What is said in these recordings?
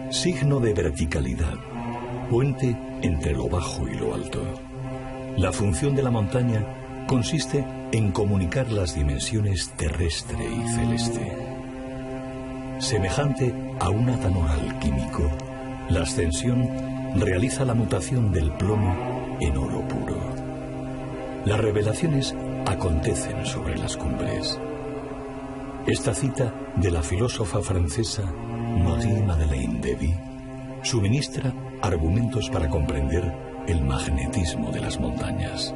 Signo de verticalidad, puente entre lo bajo y lo alto. La función de la montaña consiste en comunicar las dimensiones terrestre y celeste. Semejante a un etanol alquímico, la ascensión realiza la mutación del plomo en oro puro. Las revelaciones acontecen sobre las cumbres. Esta cita de la filósofa francesa Marie-Madeleine Davy suministra argumentos para comprender el magnetismo de las montañas,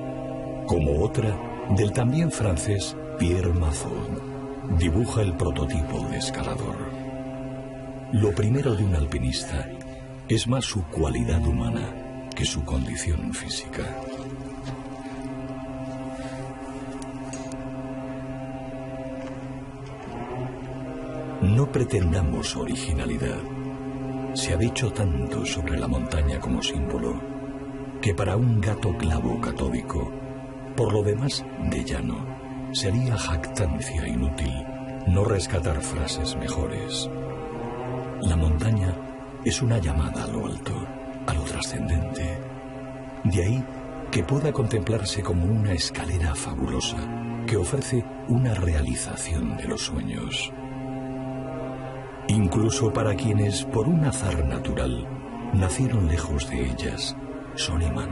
como otra del también francés Pierre Mathod dibuja el prototipo de escalador. Lo primero de un alpinista es más su cualidad humana que su condición física. No pretendamos originalidad. Se ha dicho tanto sobre la montaña como símbolo que para un gato clavo catódico, por lo demás de llano, sería jactancia inútil no rescatar frases mejores. La montaña es una llamada a lo alto, a lo trascendente. De ahí que pueda contemplarse como una escalera fabulosa que ofrece una realización de los sueños. Incluso para quienes, por un azar natural, nacieron lejos de ellas, son imán,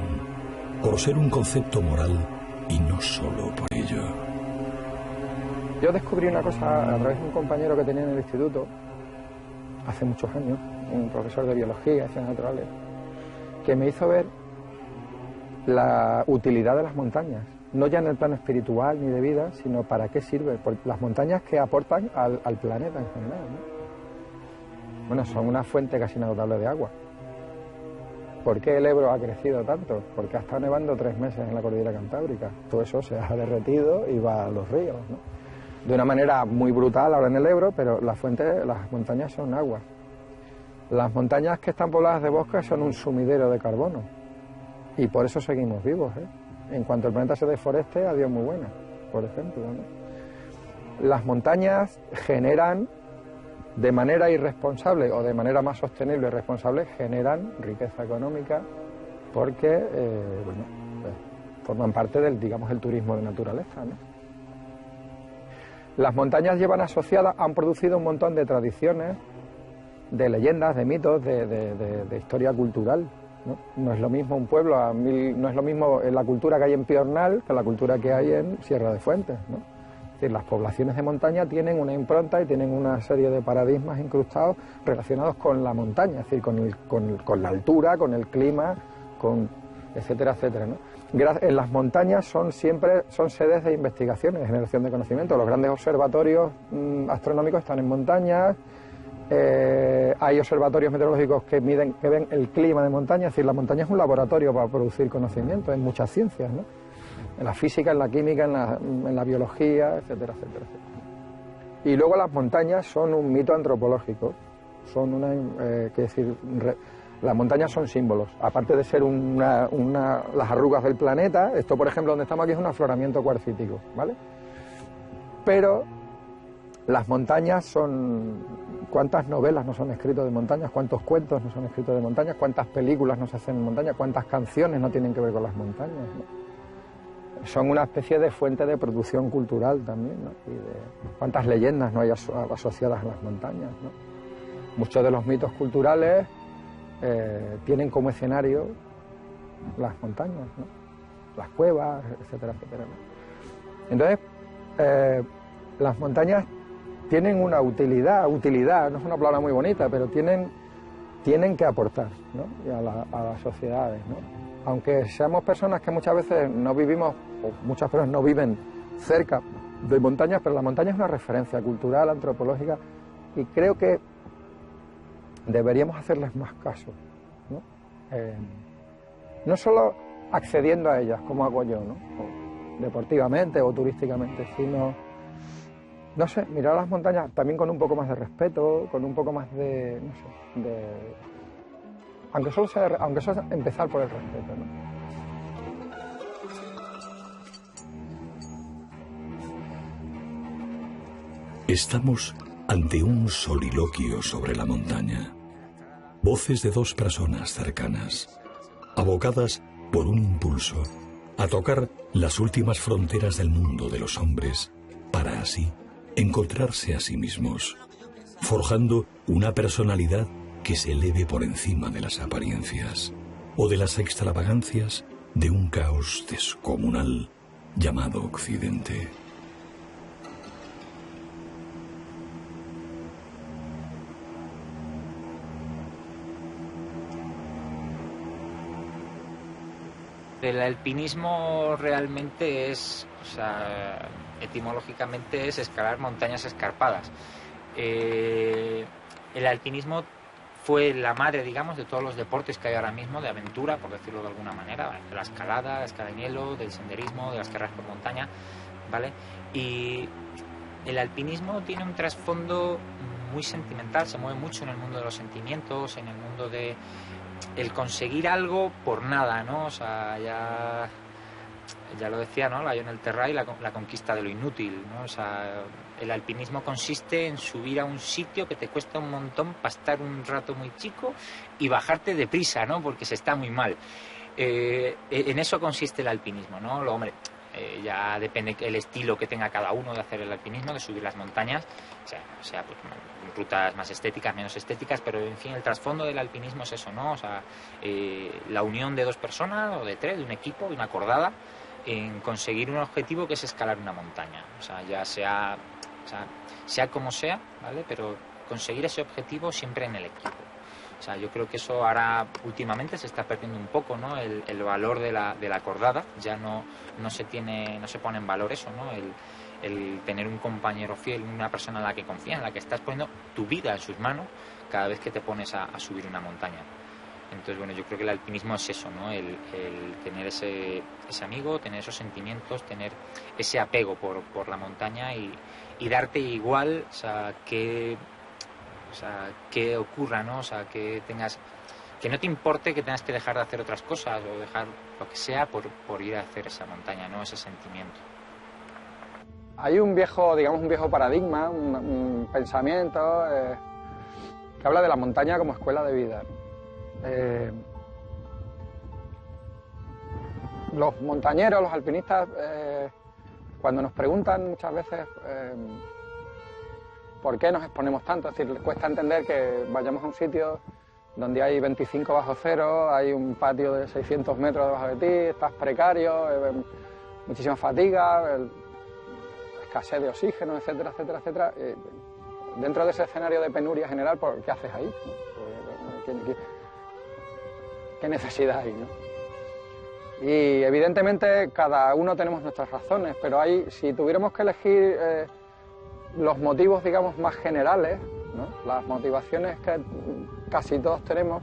por ser un concepto moral y no solo por ello. Yo descubrí una cosa a través de un compañero que tenía en el instituto, hace muchos años, un profesor de biología y ciencias naturales, que me hizo ver la utilidad de las montañas, no ya en el plano espiritual ni de vida, sino para qué sirven, las montañas que aportan al planeta en general, ¿no? Bueno, son una fuente casi inagotable de agua. ¿Por qué el Ebro ha crecido tanto? Porque ha estado nevando 3 meses en la cordillera Cantábrica. Todo eso se ha derretido y va a los ríos, ¿no? De una manera muy brutal ahora en el Ebro, pero las montañas son agua. Las montañas que están pobladas de bosques son un sumidero de carbono. Y por eso seguimos vivos, ¿eh? En cuanto el planeta se deforeste, adiós muy buena, por ejemplo, ¿no? Las montañas generan, de manera irresponsable o de manera más sostenible y responsable, generan riqueza económica porque forman parte del, digamos, el turismo de naturaleza, ¿no? Las montañas llevan asociadas, han producido un montón de tradiciones, de leyendas, de mitos, de historia cultural, ¿no? No es lo mismo un pueblo, no es lo mismo la cultura que hay en Piornal que la cultura que hay en Sierra de Fuentes, ¿no? Es decir, las poblaciones de montaña tienen una impronta y tienen una serie de paradigmas incrustados relacionados con la montaña, es decir, con la altura, con el clima, etcétera, etcétera, ¿no? En las montañas son sedes de investigación y de generación de conocimiento. Los grandes observatorios astronómicos están en montañas. Hay observatorios meteorológicos que ven el clima de montaña. Es decir, la montaña es un laboratorio para producir conocimiento en muchas ciencias, ¿no? En la física, en la química, en la biología, etcétera, etcétera, etcétera. Y luego las montañas son un mito antropológico. Son las montañas son símbolos. Aparte de ser las arrugas del planeta, esto, por ejemplo, donde estamos aquí es un afloramiento cuarcítico, ¿vale? Pero las montañas son... ¿Cuántas novelas no son escritas de montañas? ¿Cuántos cuentos no son escritos de montañas? ¿Cuántas películas no se hacen en montañas? ¿Cuántas canciones no tienen que ver con las montañas, ¿no? Son una especie de fuente de producción cultural también, ¿no? Y cuántas leyendas no hay asociadas a las montañas, ¿no? Muchos de los mitos culturales tienen como escenario las montañas, ¿no? Las cuevas, etcétera, etcétera, ¿no? Entonces, las montañas tienen una utilidad, no es una palabra muy bonita, pero tienen que aportar, ¿no? Y a las sociedades, ¿no? Aunque seamos personas que muchas veces no vivimos, o muchas personas no viven cerca de montañas, pero la montaña es una referencia cultural, antropológica, y creo que deberíamos hacerles más caso, ¿no? No solo accediendo a ellas, como hago yo, ¿no? O deportivamente o turísticamente, sino, no sé, mirar a las montañas también con un poco más de respeto, con un poco más de, no sé, aunque solo sea empezar por el respeto, ¿no? Estamos ante un soliloquio sobre la montaña. Voces de dos personas cercanas, abocadas por un impulso a tocar las últimas fronteras del mundo de los hombres, para así encontrarse a sí mismos, forjando una personalidad que se eleve por encima de las apariencias o de las extravagancias de un caos descomunal llamado Occidente. El alpinismo realmente es, o sea, etimológicamente es escalar montañas escarpadas. El alpinismo fue la madre, digamos, de todos los deportes que hay ahora mismo, de aventura, por decirlo de alguna manera, de la escalada, la escalada en hielo, del senderismo, de las carreras por montaña, ¿vale? Y el alpinismo tiene un trasfondo muy sentimental, se mueve mucho en el mundo de los sentimientos, en el mundo de el conseguir algo por nada, ¿no? O sea, ya lo decía, ¿no? Lionel Terray, la conquista de lo inútil, ¿no? O sea, el alpinismo consiste en subir a un sitio que te cuesta un montón para estar un rato muy chico y bajarte deprisa, ¿no? Porque se está muy mal. En eso consiste el alpinismo, ¿no? Lo, hombre, ya depende el estilo que tenga cada uno de hacer el alpinismo, de subir las montañas, o sea pues, rutas más estéticas, menos estéticas, pero en fin, el trasfondo del alpinismo es eso, ¿no? O sea, la unión de dos personas o de tres, de un equipo, de una cordada, en conseguir un objetivo que es escalar una montaña. O sea, ya sea como sea, ¿vale? Pero conseguir ese objetivo siempre en el equipo. O sea, yo creo que eso ahora últimamente se está perdiendo un poco, ¿no? El valor de la cordada, ya no se pone en valor eso, ¿no? El tener un compañero fiel, una persona en la que confías, en la que estás poniendo tu vida en sus manos cada vez que te pones a subir una montaña. Entonces, bueno, yo creo que el alpinismo es eso, ¿no? El tener ese amigo, tener esos sentimientos, tener ese apego por la montaña y darte igual, o sea, que ocurra, ¿no? O sea, que no te importe que tengas que dejar de hacer otras cosas o dejar lo que sea por ir a hacer esa montaña, ¿no? Ese sentimiento. Hay un viejo paradigma, un pensamiento que habla de la montaña como escuela de vida. Los montañeros, los alpinistas, cuando nos preguntan muchas veces por qué nos exponemos tanto, es decir, les cuesta entender que vayamos a un sitio donde hay 25 bajo cero, hay un patio de 600 metros debajo de ti, estás precario, muchísima fatiga, escasez de oxígeno, etcétera, etcétera, etcétera. Dentro de ese escenario de penuria general, ¿qué haces ahí? ¿Qué necesidad hay, no? Y evidentemente cada uno tenemos nuestras razones, pero si tuviéramos que elegir los motivos, digamos, más generales, ¿no? Las motivaciones que casi todos tenemos,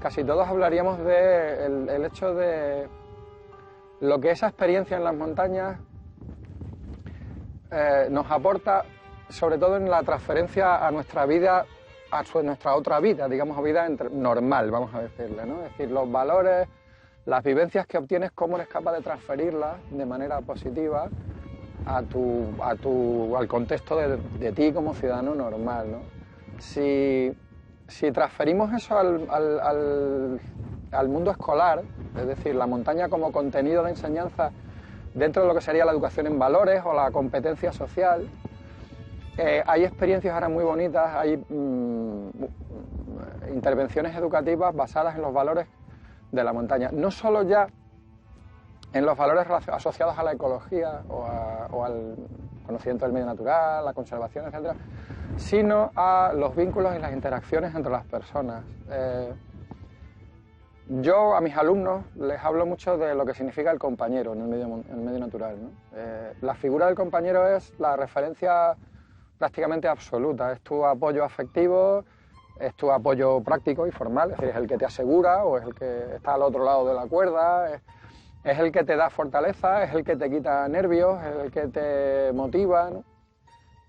casi todos hablaríamos del hecho de lo que esa experiencia en las montañas nos aporta, sobre todo en la transferencia a nuestra vida, a nuestra otra vida, digamos, vida normal, vamos a decirle, ¿no? Es decir, los valores, las vivencias que obtienes, cómo eres capaz de transferirlas de manera positiva al contexto de ti como ciudadano normal, ¿no? Si transferimos eso al mundo escolar, es decir, la montaña como contenido de enseñanza dentro de lo que sería la educación en valores o la competencia social, hay experiencias ahora muy bonitas, hay intervenciones educativas basadas en los valores de la montaña. No solo ya en los valores asociados a la ecología o al conocimiento del medio natural, la conservación, etcétera, sino a los vínculos y las interacciones entre las personas. Yo a mis alumnos les hablo mucho de lo que significa el compañero en el medio natural, ¿no? La figura del compañero es la referencia prácticamente absoluta, es tu apoyo afectivo, es tu apoyo práctico y formal, es decir, es el que te asegura o es el que está al otro lado de la cuerda, es el que te da fortaleza, es el que te quita nervios, es el que te motiva, ¿no?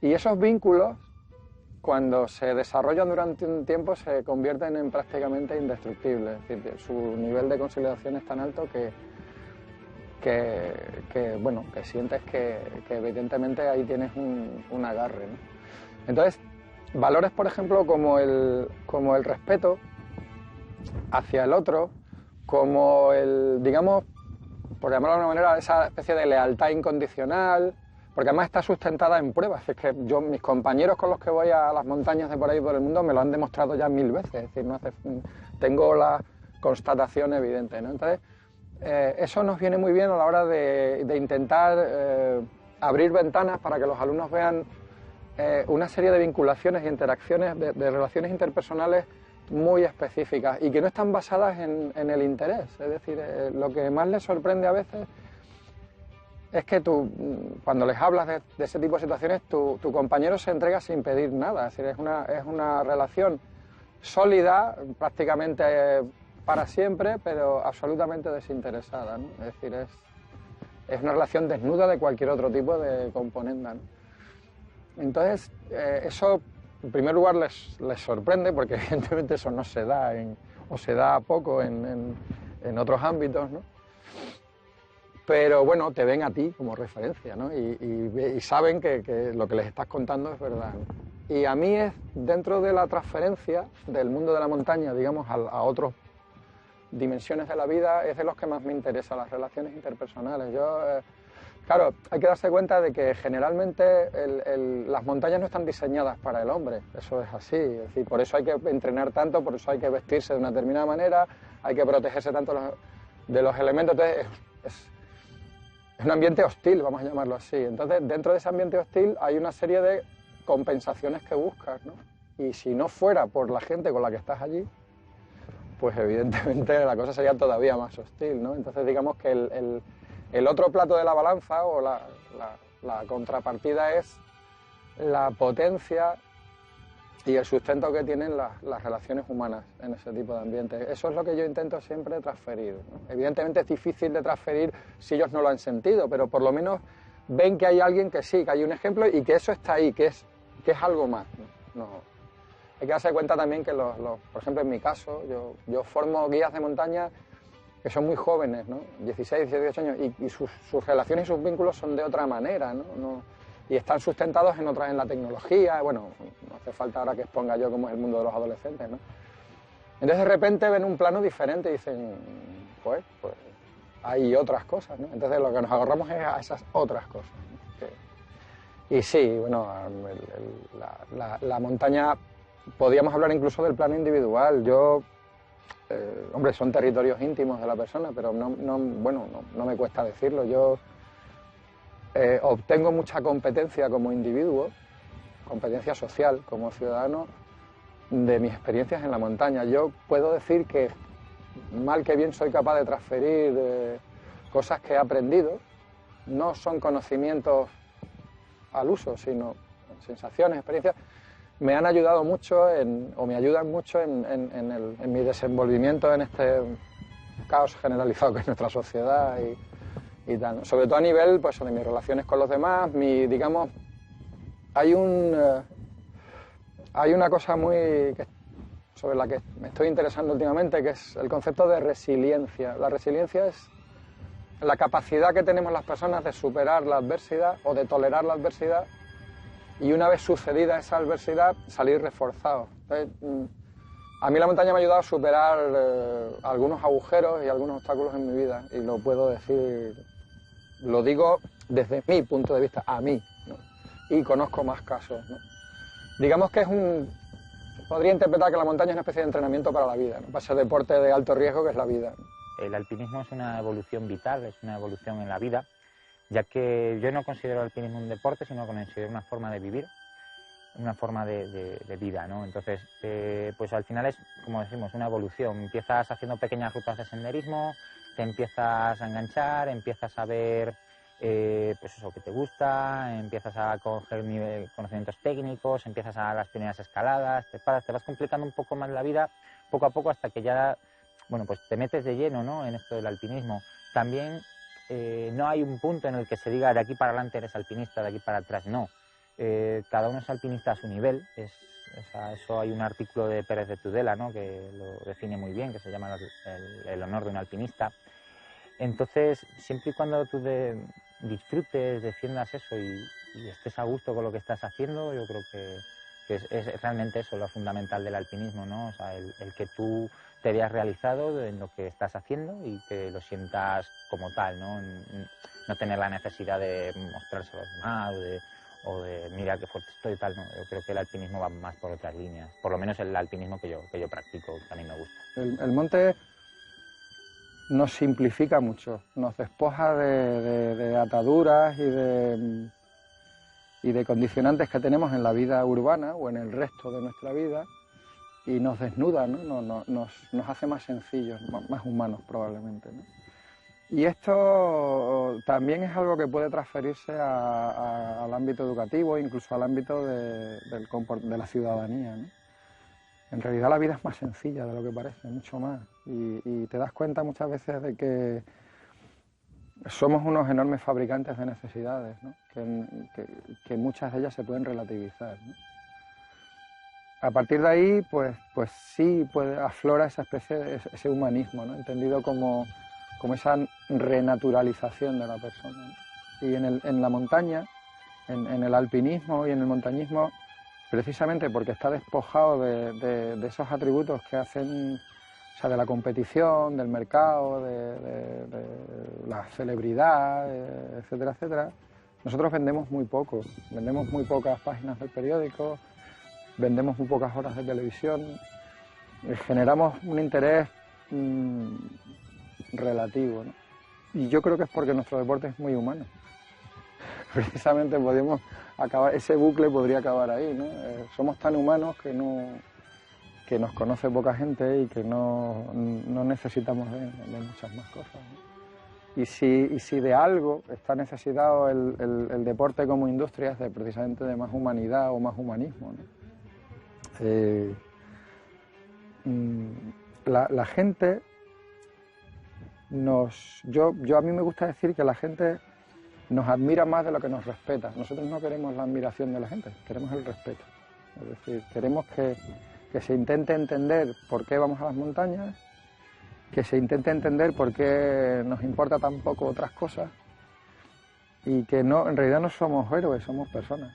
Y esos vínculos, cuando se desarrollan durante un tiempo, se convierten en prácticamente indestructibles. Es decir, su nivel de consolidación es tan alto que sientes que evidentemente ahí tienes un agarre, ¿no? Entonces, valores, por ejemplo, como el respeto, hacia el otro, como el, digamos, por llamarlo de alguna manera, esa especie de lealtad incondicional, porque además está sustentada en pruebas. Es que yo, mis compañeros con los que voy a las montañas de por ahí por el mundo me lo han demostrado ya 1000 veces, es decir, no hace, tengo la constatación evidente, ¿no? Entonces, eso nos viene muy bien a la hora de intentar abrir ventanas para que los alumnos vean una serie de vinculaciones e interacciones, de relaciones interpersonales muy específicas y que no están basadas en el interés. Es decir, lo que más les sorprende a veces es que tú, cuando les hablas de ese tipo de situaciones, tu compañero se entrega sin pedir nada. Es decir, es una relación sólida, prácticamente para siempre, pero absolutamente desinteresada, ¿no? Es decir, es una relación desnuda de cualquier otro tipo de componenda, ¿no? Entonces, eso en primer lugar les sorprende, porque evidentemente eso no se da o se da poco en otros ámbitos, ¿no? Pero bueno, te ven a ti como referencia, ¿no? Y saben que lo que les estás contando es verdad, ¿no? Y a mí es, dentro de la transferencia del mundo de la montaña, digamos, a otras dimensiones de la vida, es de los que más me interesa, las relaciones interpersonales. Claro, hay que darse cuenta de que generalmente las montañas no están diseñadas para el hombre, eso es así. Es decir, por eso hay que entrenar tanto, por eso hay que vestirse de una determinada manera, hay que protegerse tanto de los elementos. Entonces, es un ambiente hostil, vamos a llamarlo así. Entonces, dentro de ese ambiente hostil hay una serie de compensaciones que buscas, ¿no? Y si no fuera por la gente con la que estás allí, pues evidentemente la cosa sería todavía más hostil, ¿no? Entonces, digamos que el otro plato de la balanza o la contrapartida es la potencia y el sustento que tienen las relaciones humanas en ese tipo de ambientes. Eso es lo que yo intento siempre transferir, ¿no? Evidentemente es difícil de transferir si ellos no lo han sentido, pero por lo menos ven que hay alguien que sí, que hay un ejemplo y que eso está ahí, que es algo más, ¿no? Hay que darse cuenta también que, por ejemplo, en mi caso, yo formo guías de montaña que son muy jóvenes, ¿no? 16, 18 años, y sus relaciones y sus vínculos son de otra manera, ¿no? Y están sustentados en la tecnología. Bueno, no hace falta ahora que exponga yo cómo es el mundo de los adolescentes, ¿no? Entonces de repente ven un plano diferente y dicen, pues hay otras cosas, ¿no? Entonces lo que nos agarramos es a esas otras cosas, ¿no? Y sí, bueno, la montaña, podíamos hablar incluso del plano individual. Hombre, son territorios íntimos de la persona, pero no me cuesta decirlo. Yo obtengo mucha competencia como individuo, competencia social como ciudadano, de mis experiencias en la montaña. Yo puedo decir que mal que bien soy capaz de transferir cosas que he aprendido. No son conocimientos al uso, sino sensaciones, experiencias. Me han ayudado mucho o me ayudan mucho en mi desenvolvimiento en este caos generalizado que es nuestra sociedad y tal. Sobre todo a nivel, pues, de mis relaciones con los demás, digamos, hay una cosa sobre la que me estoy interesando últimamente, que es el concepto de resiliencia. La resiliencia es la capacidad que tenemos las personas de superar la adversidad o de tolerar la adversidad, y una vez sucedida esa adversidad, salir reforzados. Entonces, a mí la montaña me ha ayudado a superar algunos agujeros y algunos obstáculos en mi vida, y lo puedo decir, lo digo desde mi punto de vista, a mí, ¿no? Y conozco más casos, ¿no? Digamos que podría interpretar que la montaña es una especie de entrenamiento para la vida, ¿no? Para ese deporte de alto riesgo que es la vida, ¿no? El alpinismo es una evolución vital, es una evolución en la vida, ya que yo no considero el alpinismo un deporte, sino que lo considero una forma de vivir, una forma de vida, ¿no? Entonces, pues al final es, como decimos, una evolución. Empiezas haciendo pequeñas rutas de senderismo, te empiezas a enganchar, empiezas a ver pues eso que te gusta, empiezas a coger conocimientos técnicos, empiezas a las primeras escaladas, te vas complicando un poco más la vida poco a poco hasta que ya, bueno, pues te metes de lleno, ¿no?, en esto del alpinismo. También no hay un punto en el que se diga de aquí para adelante eres alpinista, de aquí para atrás no. Cada uno es alpinista a su nivel. Eso hay un artículo de Pérez de Tudela, ¿no?, que lo define muy bien, que se llama el honor de un alpinista. Entonces, siempre y cuando tú disfrutes, defiendas eso y estés a gusto con lo que estás haciendo, yo creo que es realmente eso lo fundamental del alpinismo, ¿no? O sea, el que tú te veas realizado en lo que estás haciendo y que lo sientas como tal, ¿no? No tener la necesidad de mostrarse a los demás o de mira qué fuerte estoy y tal, no. Yo creo que el alpinismo va más por otras líneas, por lo menos el alpinismo que yo practico, que a mí me gusta. El monte nos simplifica mucho, nos despoja de ataduras y de condicionantes que tenemos en la vida urbana o en el resto de nuestra vida y nos desnuda, ¿no? Nos hace más sencillos, más humanos probablemente, ¿no? Y esto también es algo que puede transferirse al ámbito educativo, incluso al ámbito de la ciudadanía, ¿no? En realidad la vida es más sencilla de lo que parece, mucho más. Y te das cuenta muchas veces de que somos unos enormes fabricantes de necesidades, ¿no? que muchas de ellas se pueden relativizar, ¿no? A partir de ahí, pues sí aflora esa especie, ese humanismo, ¿no? Entendido como esa renaturalización de la persona, ¿no? Y en la montaña, en el alpinismo y en el montañismo, precisamente porque está despojado de esos atributos que hacen, o sea, de la competición, del mercado, de la celebridad, etcétera, etcétera, nosotros vendemos muy poco, vendemos muy pocas páginas del periódico, vendemos muy pocas horas de televisión, generamos un interés relativo, ¿no? Y yo creo que es porque nuestro deporte es muy humano. Precisamente podemos acabar, ese bucle podría acabar ahí, ¿no? Somos tan humanos que nos conoce poca gente y que no necesitamos de muchas más cosas, ¿no? Y si de algo está necesitado el deporte como industria es precisamente de más humanidad o más humanismo, ¿no? La gente a mí me gusta decir que la gente nos admira más de lo que nos respeta. Nosotros no queremos la admiración de la gente, queremos el respeto. Es decir, queremos que se intente entender por qué vamos a las montañas, que se intente entender por qué nos importa tan poco otras cosas y que en realidad no somos héroes, somos personas.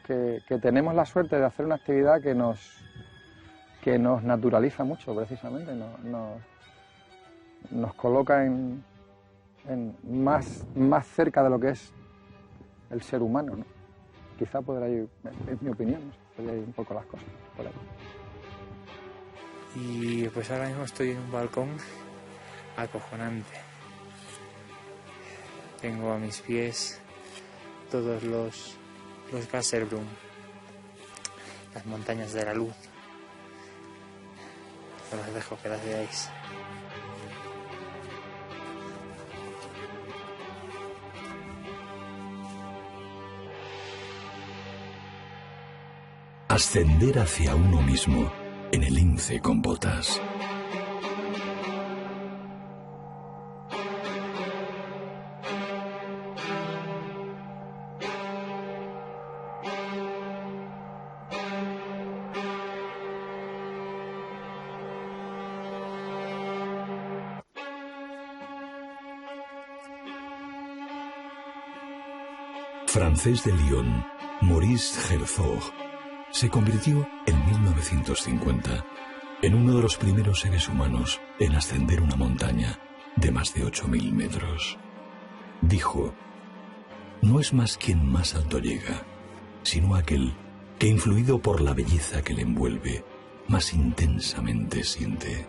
Que tenemos la suerte de hacer una actividad que nos naturaliza mucho, precisamente, nos coloca en más cerca de lo que es el ser humano, ¿no? Quizá por ahí, es mi opinión, ¿no? Por ahí un poco las cosas, por ahí. Y pues ahora mismo estoy en un balcón acojonante. Tengo a mis pies todos los Gasserbrum, las montañas de la luz. Os dejo que las veáis. Ascender hacia uno mismo en el lince con botas. Francés de Lyon, Maurice Herzog, se convirtió en 1950 en uno de los primeros seres humanos en ascender una montaña de más de 8.000 metros. Dijo: no es más quien más alto llega, sino aquel que, influido por la belleza que le envuelve, más intensamente siente.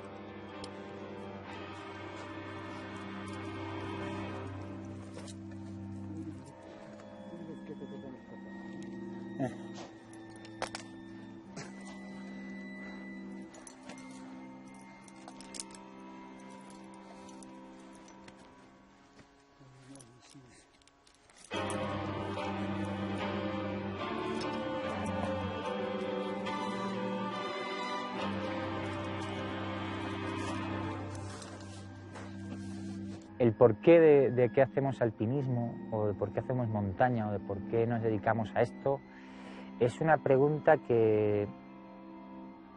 El porqué de qué hacemos alpinismo, o de por qué hacemos montaña, o de por qué nos dedicamos a esto, es una pregunta que,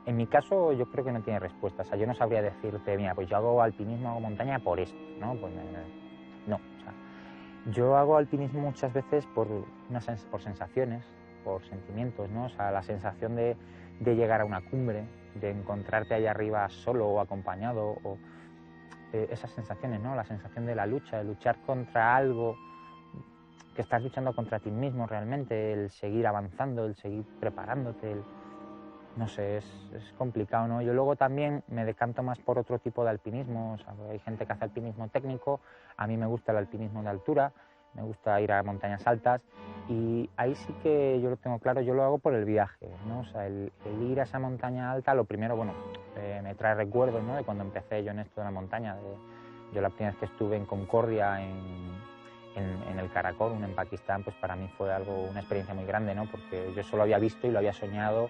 en mi caso, yo creo que no tiene respuesta. O sea, yo no sabría decirte, mira, pues yo hago alpinismo, hago montaña por esto, ¿no? Pues no. O sea, yo hago alpinismo muchas veces por sensaciones, por sentimientos, ¿no? O sea, la sensación de llegar a una cumbre, de encontrarte allá arriba solo o acompañado, o esas sensaciones, ¿no? La sensación de la lucha, de luchar contra algo, que estás luchando contra ti mismo realmente, el seguir avanzando, el seguir preparándote, no sé, es complicado, ¿no? Yo luego también me decanto más por otro tipo de alpinismo, o sea, hay gente que hace alpinismo técnico, a mí me gusta el alpinismo de altura, me gusta ir a montañas altas, y ahí sí que yo lo tengo claro, yo lo hago por el viaje, ¿no? O sea, el ir a esa montaña alta, lo primero, bueno, me trae recuerdos, ¿no? De cuando empecé yo en esto de la montaña, yo la primera vez que estuve en Concordia, en el Karakorum, en Pakistán, pues para mí fue una experiencia muy grande, ¿no? Porque yo solo había visto y lo había soñado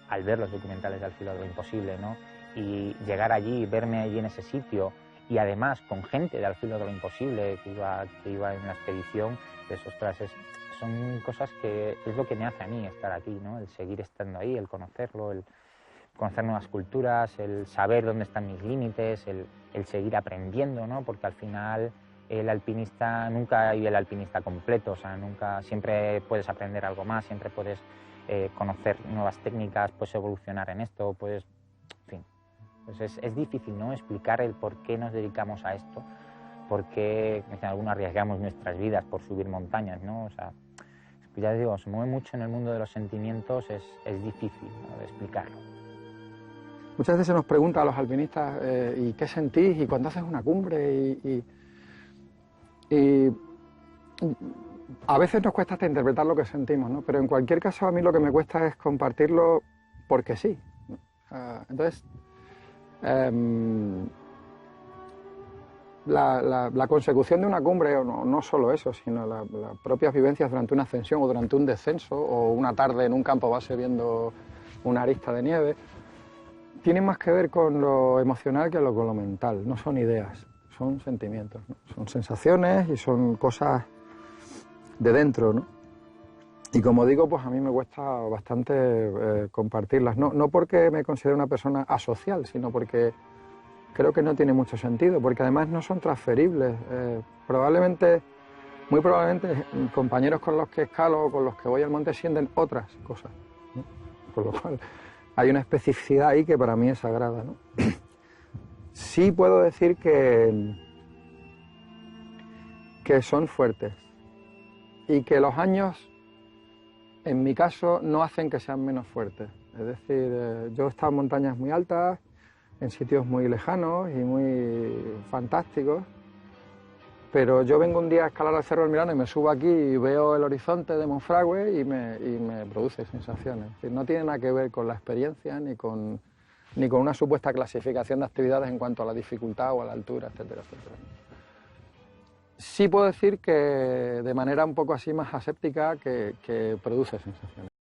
al ver los documentales de Al filo de lo imposible, ¿no? Y llegar allí, verme allí en ese sitio, y además con gente de Al filo de lo imposible que iba en la expedición, pues ostras, son cosas que es lo que me hace a mí estar aquí, ¿no? El seguir estando ahí, el conocerlo, el conocer nuevas culturas, el saber dónde están mis límites, el seguir aprendiendo, ¿no? Porque al final el alpinista, nunca hay el alpinista completo, o sea, siempre puedes aprender algo más, siempre puedes conocer nuevas técnicas, puedes evolucionar en esto, en fin. Pues es difícil, ¿no? Explicar el por qué nos dedicamos a esto, por qué algunos arriesgamos nuestras vidas por subir montañas, ¿no? O sea, ya digo, se mueve mucho en el mundo de los sentimientos, es difícil, ¿no? De explicarlo. Muchas veces se nos pregunta a los alpinistas ¿y qué sentís? ¿Y cuando haces una cumbre? Y a veces nos cuesta hasta interpretar lo que sentimos, ¿no? Pero en cualquier caso a mí lo que me cuesta es compartirlo porque sí, ¿no? Entonces, la consecución de una cumbre, o no solo eso, sino las propias vivencias durante una ascensión o durante un descenso o una tarde en un campo base viendo una arista de nieve, tienen más que ver con lo emocional que con lo mental. No son ideas, son sentimientos, ¿no? Son sensaciones y son cosas de dentro, ¿no? Y como digo, pues a mí me cuesta bastante compartirlas. No porque me considere una persona asocial, sino porque creo que no tiene mucho sentido, porque además no son transferibles. Muy probablemente, compañeros con los que escalo o con los que voy al monte sienten otras cosas, ¿no? Por lo cual hay una especificidad ahí que para mí es sagrada, ¿no? Sí puedo decir que son fuertes y que los años, en mi caso, no hacen que sean menos fuertes. Es decir, yo he estado en montañas muy altas, en sitios muy lejanos y muy fantásticos, pero yo vengo un día a escalar al Cerro del Milano y me subo aquí y veo el horizonte de Monfragüe y me produce sensaciones. Es decir, no tiene nada que ver con la experiencia ni con una supuesta clasificación de actividades en cuanto a la dificultad o a la altura, etcétera, etcétera. Sí puedo decir que de manera un poco así más aséptica que produce sensaciones.